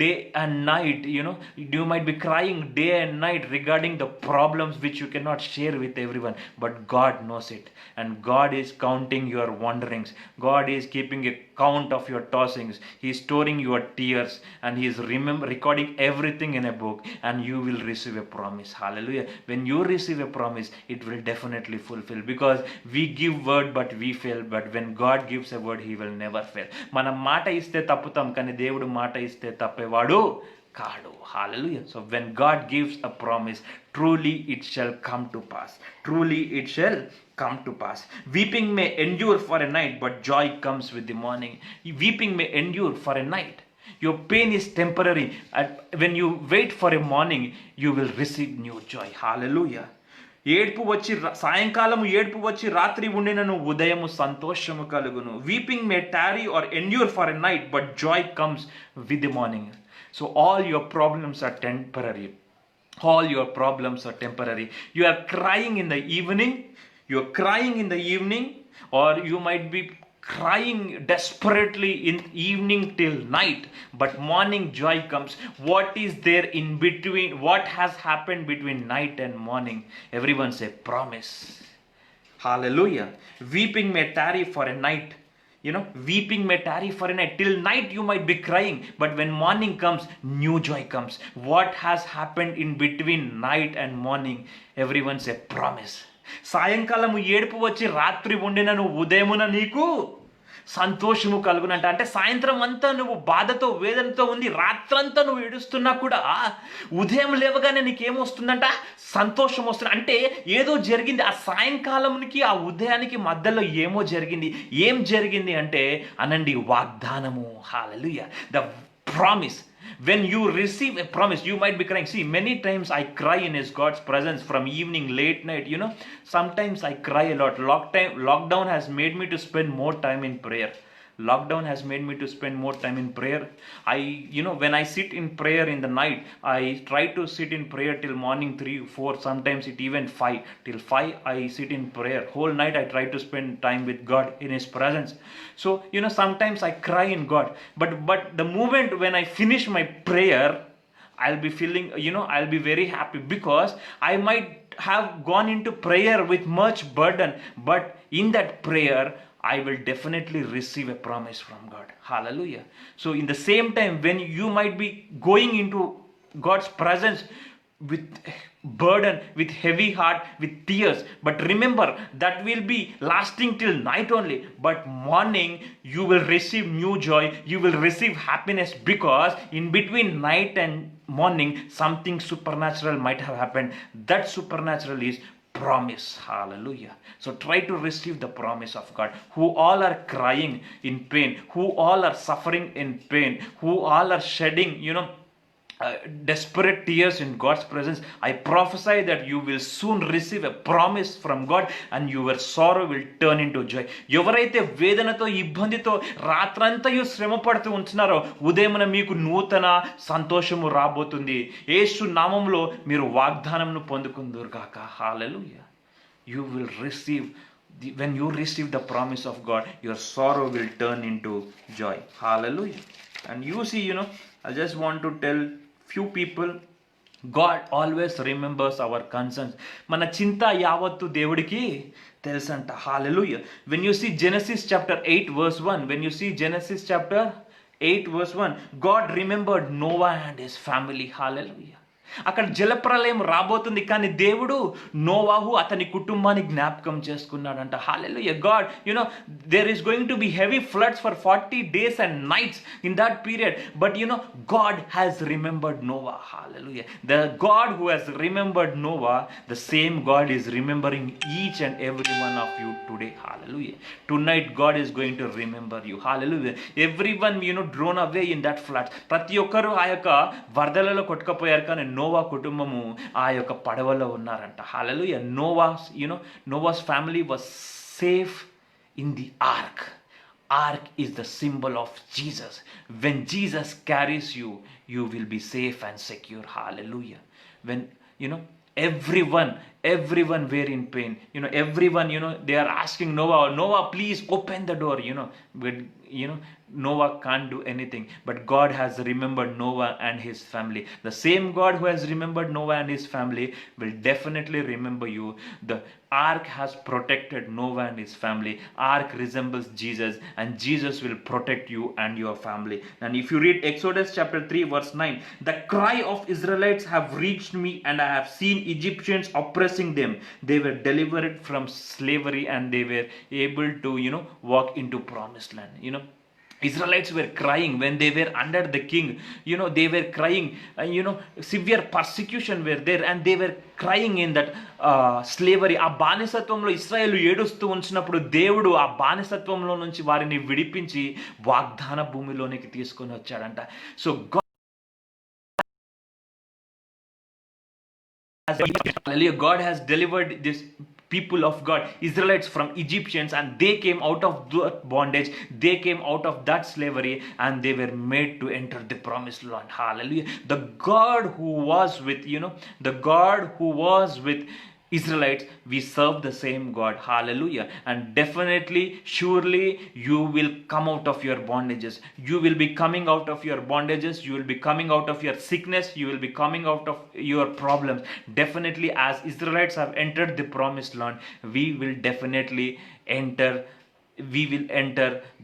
day and night, you might be crying day and night regarding the problems which you cannot share with everyone, but God knows it, and God is counting your wanderings. God is keeping a count of your tossings. He is storing your tears, and He is recording everything in a book, and you will receive a promise. Hallelujah. When you receive a promise, it will definitely fulfill, because we give word but we fail, but when God gives a word, He will never fail. మనం మాట ఇస్తే తప్పుతాం, కానీ దేవుడు మాట ఇస్తే తప్పేవాడు కాడు. Hallelujah. So when God gives a promise, truly it shall come to pass. Truly it shall come to pass. Weeping may endure for a night, but joy comes with the morning. Weeping may endure for a night. Your pain is temporary. When you wait for a morning, you will receive new joy. Hallelujah. ఏడ్పు వచ్చి సాయంకాలము ఏడ్పు వచ్చి రాత్రి ఉండినను ఉదయము సంతోషము కలుగును. Weeping may tarry or endure for a night, but joy comes with the morning. So all your problems are temporary. All your problems are temporary. You are crying in the evening. You are crying in the evening, or you might be crying desperately in evening till night, but morning joy comes. What is there in between? What has happened between night and morning? Everyone say promise. Hallelujah. Weeping may tarry for a night. Weeping may tarry for a night. Till night you might be crying, but when morning comes, new joy comes. What has happened in between night and morning? Everyone say promise. సాయంకాలము ఏడుపు వచ్చి రాత్రి ఉండినను ఉదయమున నీకు సంతోషము కలుగునంట. అంటే సాయంత్రం అంతా నువ్వు బాధతో వేదనతో ఉంది, రాత్రంతా నువ్వు ఏడుస్తున్నా కూడా ఉదయం లేవగానే నీకేమొస్తుందంట? సంతోషం వస్తుంది. అంటే ఏదో జరిగింది ఆ సాయంకాలంకి ఆ ఉదయానికి మధ్యలో ఏమో జరిగింది. ఏం జరిగింది అంటే అనండి, వాగ్దానము. Hallelujah. The promise. When you receive a promise, you might be crying. See, many times I cry in His God's presence from evening, late night. Sometimes I cry a lot. Lockdown has made me to spend more time in prayer. Lockdown has made me to spend more time in prayer. When I sit in prayer in the night, I try to sit in prayer till morning 3, 4, sometimes it even 5. Till 5 I sit in prayer. Whole night I try to spend time with God in His presence. So, sometimes I cry in God. But the moment when I finish my prayer, I'll be feeling, I'll be very happy, because I might have gone into prayer with much burden, but in that prayer, I will definitely receive a promise from God. Hallelujah. So in the same time, when you might be going into God's presence with burden, with heavy heart, with tears, but remember that will be lasting till night only, but morning you will receive new joy, you will receive happiness, because in between night and morning something supernatural might have happened. That supernatural is promise. Hallelujah. So try to receive the promise of God. Who all are crying in pain, who all are suffering in pain, who all are shedding desperate tears in God's presence, I prophesy that you will soon receive a promise from God, and your sorrow will turn into joy. ఎవరైతే వేదనతో ఇబ్బందితో రాత్రంతయు శ్రమ పడుతూ ఉంటున్నారో, ఉదయమున మీకు నూతన సంతోషము రాబోతుంది. యేసు నామములో మీరు వాగ్దానమును పొందుకుందురుగాక. హల్లెలూయా. You will receive when you receive the promise of God, your sorrow will turn into joy. Hallelujah. And you see, I just want to tell few people, God always remembers our concerns. మన చింత యావత్తు దేవుడికి తెలుసంట. Hallelujah. When you see Genesis chapter 8 verse 1, when you see Genesis chapter 8 verse 1, God remembered Noah and his family. Hallelujah. అక్కడ జలప్రలయం రాబోతుంది, కానీ దేవుడు నోవాహు అతని కుటుంబాన్ని జ్ఞాపకం చేసుకున్నాడంట. Hallelujah. God there is going to be heavy floods for 40 days and nights in that period, but God has remembered Noah. Hallelujah. The God who has remembered Noah, the same God is remembering each and every one of you today. Hallelujah. Tonight God is going to remember you. Hallelujah. Everyone drawn away in that flood. ప్రతి ఒక్కరు ఆ యొక్క వరదలలో కొట్టుకుపోయారు, కానీ Noah కుటుంబము ఆ యొక్క పడవలో ఉన్నారంట. Hallelujah. Noah's family was safe in the ark. Ark is the symbol of Jesus. When Jesus carries you, you will be safe and secure. Hallelujah. When everyone were in pain, everyone, they are asking Noah, please open the door, but Noah can't do anything, but God has remembered Noah and his family. The same God who has remembered Noah and his family will definitely remember you. The ark has protected Noah and his family. Ark resembles Jesus, and Jesus will protect you and your family. And if you read Exodus chapter 3 verse 9, the cry of Israelites have reached me, and I have seen Egyptians oppressing them. They were delivered from slavery, and they were able to walk into promised land. Israelites were crying when they were under the king. They were crying, severe persecution were there, and they were crying in that slavery. ఆ బానిసత్వంలో ఇశ్రాయేలు ఏడుస్తూ ఉంచినప్పుడు దేవుడు ఆ బానిసత్వంలో నుంచి వారిని విడిపించి వాగ్దాన భూమిలోనికి తీసుకొని వచ్చాడంట. So God has delivered this people of God, Israelites, from Egyptians, and they came out of that bondage, they came out of that slavery, and they were made to enter the promised land. Hallelujah. The God who was with Israelites, we serve the same God. Hallelujah. And definitely, surely, you will come out of your bondages. You will be coming out of your bondages. You will be coming out of your sickness. You will be coming out of your problems. Definitely, as Israelites have entered the promised land, we will definitely enter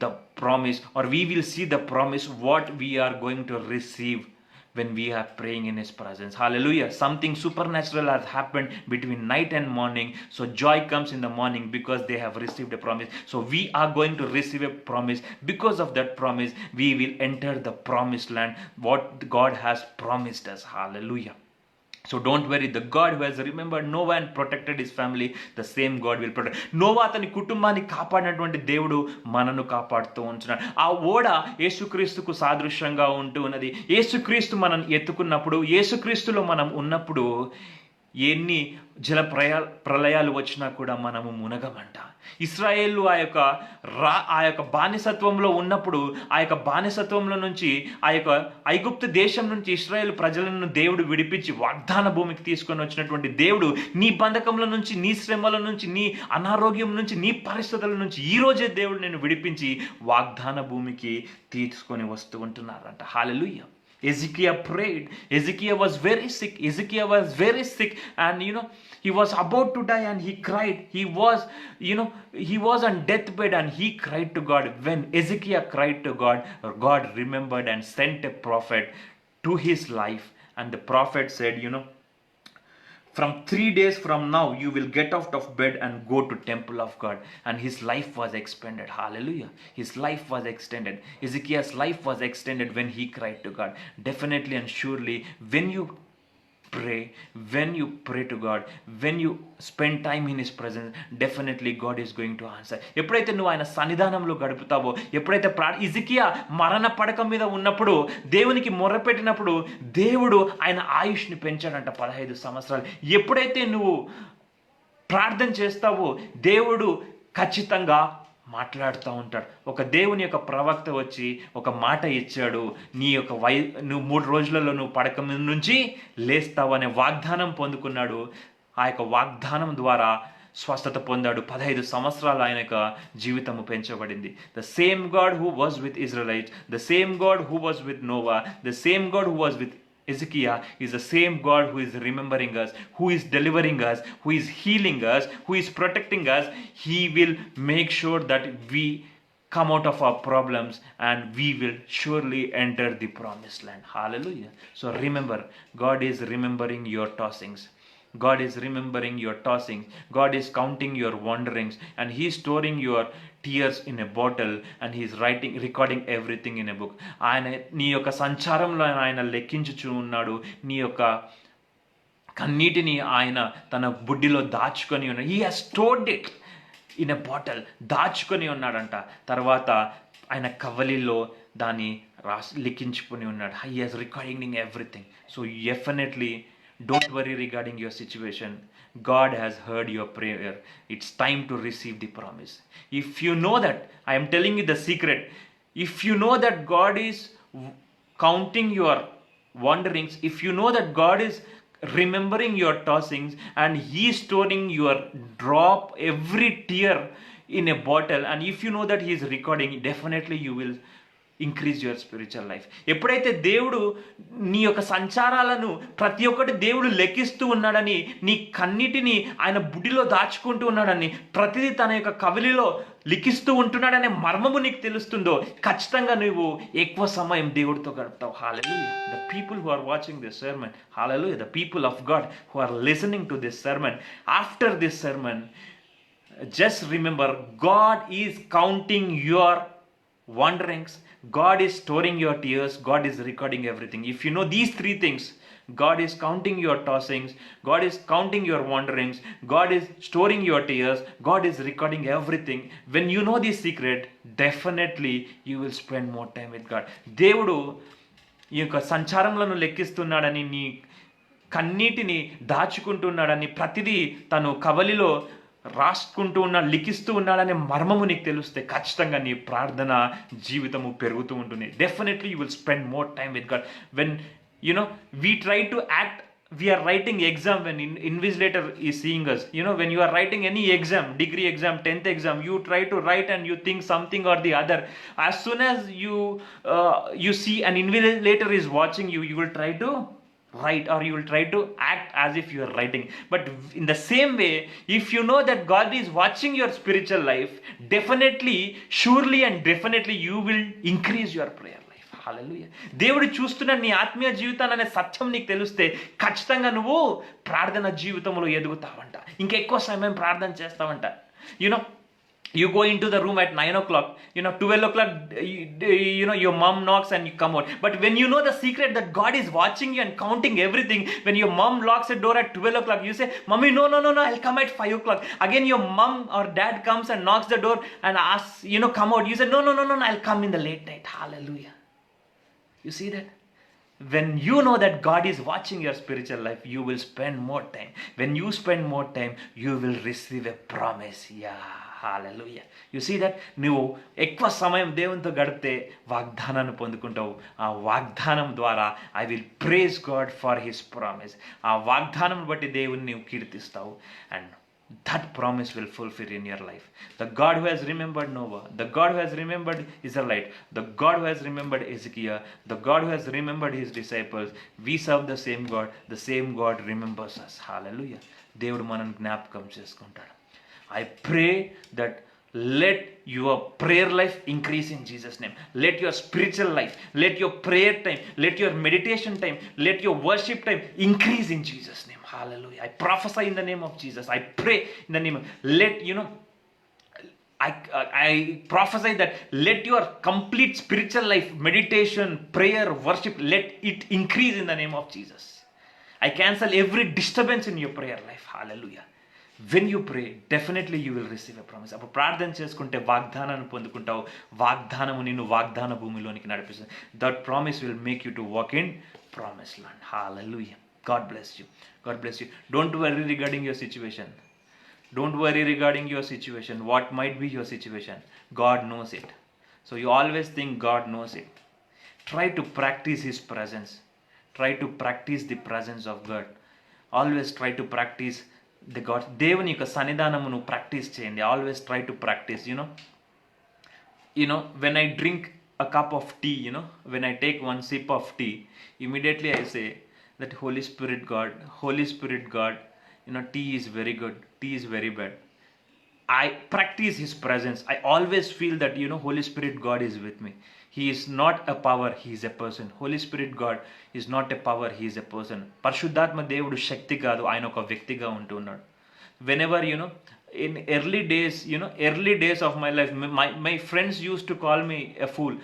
the promise, or we will see the promise, what we are going to receive when we are praying in his presence. Hallelujah. Something supernatural has happened between night and morning. So joy comes in the morning because they have received a promise. So we are going to receive a promise. Because of that promise, we will enter the promised land, what God has promised us. Hallelujah. So don't worry, the God who has remembered Noah and protected his family, the same God will protect. Noah అతని కుటుంబాన్ని కాపాడినటువంటి దేవుడు మనను కాపాడుతూ ఉంటున్నాడు. ఆ ఓడ యేసుక్రీస్తుకు సాదృశ్యంగా ఉంటూ ఉన్నది. యేసుక్రీస్తు మనం ఎత్తుకున్నప్పుడు, యేసుక్రీస్తులో మనం ఉన్నప్పుడు ఎన్ని ప్రళయాలు వచ్చినా కూడా మనము మునగమంట. ఇశ్రాయేలు ఆ యొక్క బానిసత్వంలో ఉన్నప్పుడు, ఆ యొక్క బానిసత్వంలో నుంచి, ఆ యొక్క ఐగుప్తు దేశం నుంచి ఇశ్రాయేలు ప్రజలను దేవుడు విడిపించి వాగ్దాన భూమికి తీసుకొని వచ్చినటువంటి దేవుడు, నీ బంధకంలో నుంచి, నీ శ్రమల నుంచి, నీ అనారోగ్యం నుంచి, నీ పరిస్థితుల నుంచి ఈ రోజే దేవుడు నేను విడిపించి వాగ్దాన భూమికి తీసుకొని వస్తూ ఉంటున్నారంట. హల్లెలూయా. Ezekiel prayed. Ezekiel was very sick. And he was about to die, and he cried. He was on deathbed, and he cried to God. When Ezekiel cried to God, God remembered and sent a prophet to his life, and the prophet said, from 3 days from now, you will get out of bed and go to temple of God. And his life was expanded. Hallelujah. His life was extended. Ezekiel's life was extended when he cried to God. Definitely and surely, when you pray to God, when you spend time in his presence, definitely God is going to answer. ఎప్పుడైతే నువ్వు ఆయన సన్నిధానంలో గడుపుతావో, ఎప్పుడైతే ఇజికియా మరణ పడక మీద ఉన్నప్పుడు దేవునికి మొర్రపెట్టినప్పుడు దేవుడు ఆయన ఆయుష్ని పెంచాడంట 15 సంవత్సరాలు. ఎప్పుడైతే నువ్వు ప్రార్థన చేస్తావో దేవుడు ఖచ్చితంగా మాట్లాడుతూ ఉంటాడు. ఒక దేవుని యొక్క ప్రవక్త వచ్చి ఒక మాట ఇచ్చాడు, నువ్వు 3 రోజులలో నువ్వు పడక మీద నుంచి లేస్తావు అనే వాగ్దానం పొందుకున్నాడు. ఆ యొక్క వాగ్దానం ద్వారా స్వస్థత పొందాడు. 15 సంవత్సరాలు ఆయన యొక్క జీవితము పెంచబడింది. The same God who was with Israelites, the same God who was with Noah, the same God who was with Ezekiel is the same God who is remembering us, who is delivering us, who is healing us, who is protecting us. He will make sure that we come out of our problems, and we will surely enter the promised land. Hallelujah. So remember, God is remembering your tossings. God is remembering your tossings. God is counting your wanderings, and He is storing your tears in a bottle, and He is recording everything in a book. ఆయన నీ యొక్క సంచారంలో ఆయన లెక్కించుచు ఉన్నాడు. నీ యొక్క కన్నీటిని ఆయన తన బుడ్డిలో దాచుకొని ఉన్నాడు. He has stored it in a bottle. దాచుకొని ఉన్నాడంట. తర్వాత ఆయన కవలిలో దాన్ని లిఖించుకొని ఉన్నాడు. He has recording everything. So definitely don't worry regarding your situation. God has heard your prayer. It's time to receive the promise. If you know that, I am telling you the secret. If you know that God is counting your wanderings, if you know that God is remembering your tossings, and He is storing your drop, every tear in a bottle, and if you know that He is recording, definitely you will increase your spiritual life. ఎప్పుడైతే దేవుడు నీ యొక్క సంచారాలను ప్రతి ఒక్కటి దేవుడు లెక్కిస్తూ ఉన్నాడని, నీ కన్నిటిని ఆయన బుడ్డిలో దాచుకుంటూ ఉన్నాడని, ప్రతిదీ తన యొక్క కవిలిలో లిఖిస్తూ ఉంటున్నాడనే మర్మము నీకు తెలుస్తుందో, ఖచ్చితంగా నువ్వు ఎక్కువ సమయం దేవుడితో గడుపుతావు. Hallelujah. The people who are watching this sermon, hallelujah, the people of God who are listening to this sermon, after this sermon, just remember, God is counting your wanderings, God is storing your tears, God is recording everything. If you know these three things, God is counting your tossings, God is counting your wanderings, God is storing your tears, God is recording everything. When you know this secret, definitely you will spend more time with God. దేవుడు ఈ యొక్క సంచారములను లెక్కిస్తున్నాడని, నీ కన్నీటిని దాచుకుంటున్నాడని, ప్రతిదీ తను కవలిలో రాసుకుంటూ ఉన్నాడు, లిఖిస్తూ ఉన్నాడనే మర్మము నీకు తెలిస్తే ఖచ్చితంగా నీ ప్రార్థన జీవితము పెరుగుతూ ఉంటుంది. Definitely you will spend more time with God. When we try to act, we are writing exam, when invigilator is seeing us, when you are writing any exam, degree exam, 10th exam, you try to write and you think something or the other. As soon as you see an invigilator is watching you, you will try to write, or you will try to act as if you are writing. But in the same way, if you know that God is watching your spiritual life, definitely, surely and definitely you will increase your prayer life. హల్లెలూయా. దేవుడు చూస్తున్న నీ ఆత్మీయ జీవితాన్ని అనే సత్యం నీకు తెలిస్తే ఖచ్చితంగా నువ్వు ప్రార్థన జీవితంలో ఎదుగుతావంట. ఇంకెక్కువ సమయం ప్రార్థన చేస్తావంట. You go into the room at 9 o'clock, 12 o'clock, your mom knocks and you come out. But when you know the secret that God is watching you and counting everything, when your mom locks the door at 12 o'clock, you say, Mommy, no, I'll come at 5 o'clock. Again, your mom or dad comes and knocks the door and asks, come out. You say, no, I'll come in the late night. Hallelujah. You see that? When you know that God is watching your spiritual life, you will spend more time. When you spend more time, you will receive a promise. Yeah. Hallelujah. You see that? నువ్వు ఎక్కువ సమయం దేవునితో గడిపితే వాగ్దానాన్ని పొందుకుంటావు. ఆ వాగ్దానం ద్వారా I will praise God for his promise. ఆ వాగ్దానం బట్టి దేవుని నీవు కీర్తిస్తావు. And that promise will fulfill in your life. The God who has remembered Noah, the God who has remembered Israelite, the God who has remembered Ezekiel, the God who has remembered his disciples, we serve the same God. The same God remembers us. Hallelujah. దేవుడు మనల్ని జ్ఞాపకం చేసుకుంటాడు. I pray that let your prayer life increase in Jesus' name. Let your spiritual life, let your prayer time, let your meditation time, let your worship time increase in Jesus' name. Hallelujah. I prophesy in the name of Jesus. I pray in the name of, I prophesy that let your complete spiritual life, meditation, prayer, worship, let it increase in the name of Jesus. I cancel every disturbance in your prayer life. Hallelujah. When you pray, definitely you will receive a promise. అప్పుడు ప్రార్థన చేసుకుంటే వాగ్దానాన్ని పొందుకుంటావు. వాగ్దానము నిన్ను వాగ్దాన భూమిలోనికి నడిపిస్తుంది. That promise will make you to walk in promised land. Hallelujah. God bless you. God bless you. Don't worry regarding your situation. Don't worry regarding your situation. What might be your situation? God knows it. So you always think God knows it. Try to practice His presence. Try to practice the presence of God. Always try to practice the God. దేవుని యొక్క సన్నిధానమును practice చేయండి. Always try to practice. when I drink a cup of tea, when I take one sip of tea, immediately I say that Holy Spirit God, tea is very good, tea is very bad. I practice His presence, I always feel that, Holy Spirit God is with me. He is not a power, He is a person. Holy Spirit God is not a power, He is a person. పరిశుద్ధాత్మ దేవుడు శక్తి కాదు, ఆయన ఒక వ్యక్తిగా ఉంటున్నాడు. Whenever, in early days of my life, my friends used to call me a fool.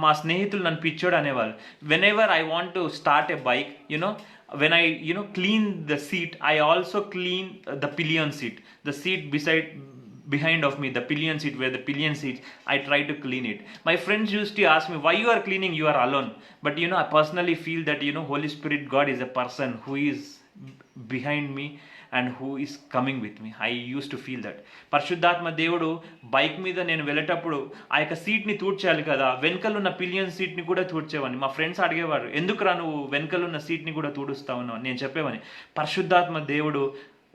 మా స్నేహితులు నన్ను పిచ్చోడు అనేవాళ్ళు. Whenever I want to start a bike, when I clean the seat, I also clean the pillion seat, the seat behind of me, the pillion seat, where the pillion seat, I try to clean it. My friends used to ask me, why you are cleaning, you are alone. But I personally feel that Holy Spirit God is a person who is behind me and who is coming with me. I used to feel that. పరిశుద్ధాత్మ దేవుడు bike మీద నేను వెళ్ళేటప్పుడు ఆ యొక్క సీట్ని తూడ్చాలి కదా, వెనకలున్న pillion సీట్ని కూడా తూడ్చేవాడిని. మా ఫ్రెండ్స్ అడిగేవారు, ఎందుకురా నువ్వు వెనకలున్న సీట్ని కూడా తూడుస్తావు? నేను చెప్పేవాడిని, పరిశుద్ధాత్మ దేవుడు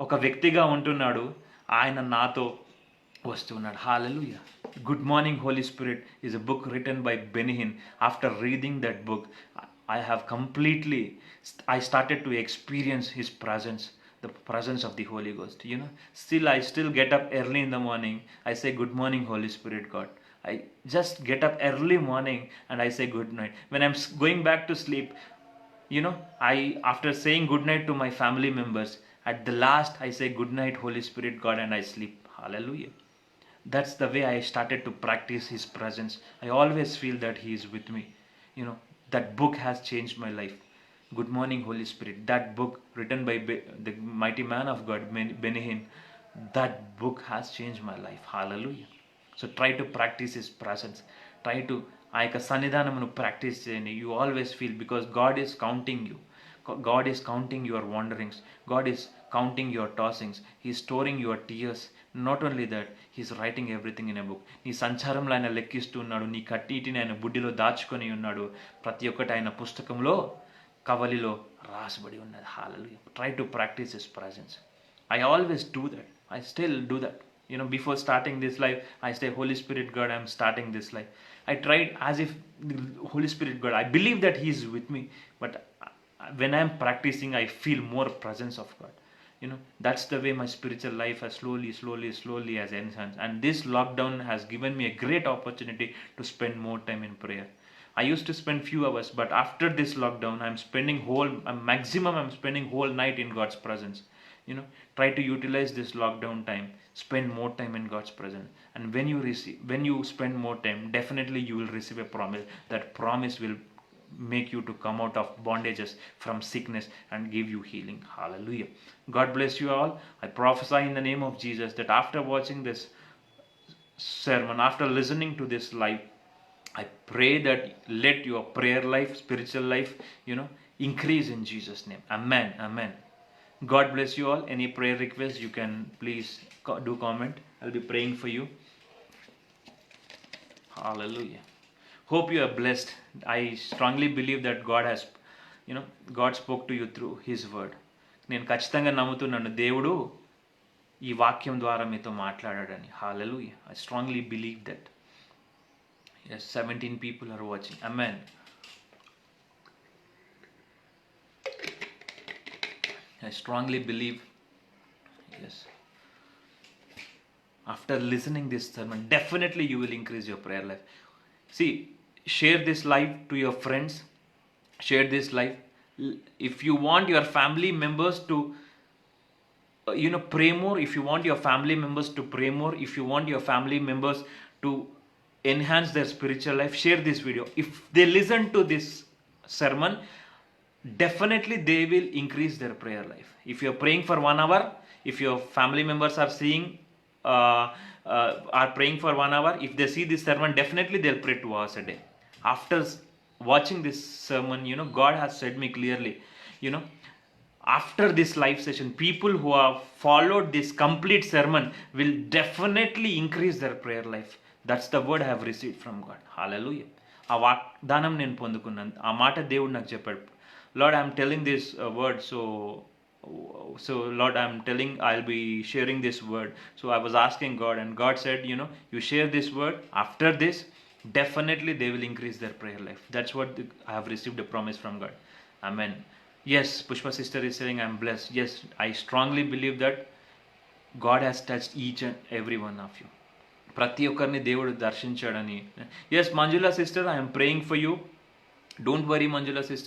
ఒక వ్యక్తిగా ఉంటున్నాడు, ఆయన నాతో వస్తున్నాడు. హల్లెలూయా. Good Morning Holy Spirit is a book written by Benny Hinn. After reading that book, I started to experience His presence, the presence of the Holy Ghost. I still get up early in the morning. I say, Good morning, Holy Spirit God. I just get up early morning and I say good night. When I'm going back to sleep, after saying good night to my family members, at the last I say good night, Holy Spirit God, and I sleep. Hallelujah. That's the way I started to practice His presence. I always feel that He is with me. That book has changed my life. Good Morning Holy Spirit, that book written by the mighty man of God, Benny Hinn, that book has changed my life. Hallelujah. So try to practice His presence. Try to ఆ యొక్క సన్నిధానమును practice చేయండి. You always feel, because God is counting you. God is counting your wanderings. God is counting your tossings. He is storing your tears. Not only that, He is writing everything in a book. నీ సంచారంలో ఆయన లెక్కిస్తున్నాడు, నీ కన్నీటిని ఆయన బుడ్డిలో దాచుకొని ఉన్నాడు. ప్రతి ఒక్కటి ఆయన పుస్తకంలో కవలిలో రాసబడి ఉన్నది. హల్లెలూయా. Try to practice His presence. I always do that. I still do that. Before starting this life, I say, Holy Spirit God, I'm starting this life. I tried as if the Holy Spirit God, I believe that He is with me, but when I'm practicing, I feel more presence of God. That's the way my spiritual life has slowly has enhanced. And this lockdown has given me a great opportunity to spend more time in prayer. I used to spend few hours, but after this lockdown, I'm spending whole night in God's presence. Try to utilize this lockdown time. Spend more time in God's presence. And when you spend more time, definitely you will receive a promise. That promise will make you to come out of bondages from sickness and give you healing. Hallelujah. God bless you all. I prophesy in the name of Jesus that after watching this sermon, after listening to this live, I pray that let your prayer life, spiritual life, increase in Jesus' name. Amen. Amen. God bless you all. Any prayer requests, you can please do comment. I'll be praying for you. Hallelujah. Hope you are blessed. I strongly believe that God spoke to you through His word. నేను ఖచ్చితంగా నమ్ముతున్నాను, దేవుడు ఈ వాక్యం ద్వారా మీతో మాట్లాడాడని. Hallelujah. I strongly believe that. Yes, 17 people are watching. Amen. I strongly believe. Yes. After listening this sermon, definitely you will increase your prayer life. See, share this live to your friends. Share this live. If you want your family members to pray more, if you want your family members to pray more, if you want your family members to enhance their spiritual life, share this video. If they listen to this sermon, definitely they will increase their prayer life. If you're praying for 1 hour, if your family members are praying for 1 hour, if they see this sermon, definitely they'll pray 2 hours a day. After watching this sermon, God has said me clearly, after this live session, people who have followed this complete sermon will definitely increase their prayer life. That's the word I have received from God. Hallelujah. ఆ వాగ్దానం నేను పొందుకున్నాను. ఆ మాట దేవుడు నాకు చెప్పాడు. Lord, I'm telling this word, so Lord, I'm telling, I'll be sharing this word. So I was asking God, and God said, you share this word. After this, definitely they will increase their prayer life. That's what I have received a promise from God. Amen. Yes, Pushpa sister is saying I'm blessed. Yes, I strongly believe that God has touched each and every one of you. ప్రతి ఒక్కరిని దేవుడు దర్శించాడని. Yes Manjula sister, I'm praying for you. Don't worry Manjula sister.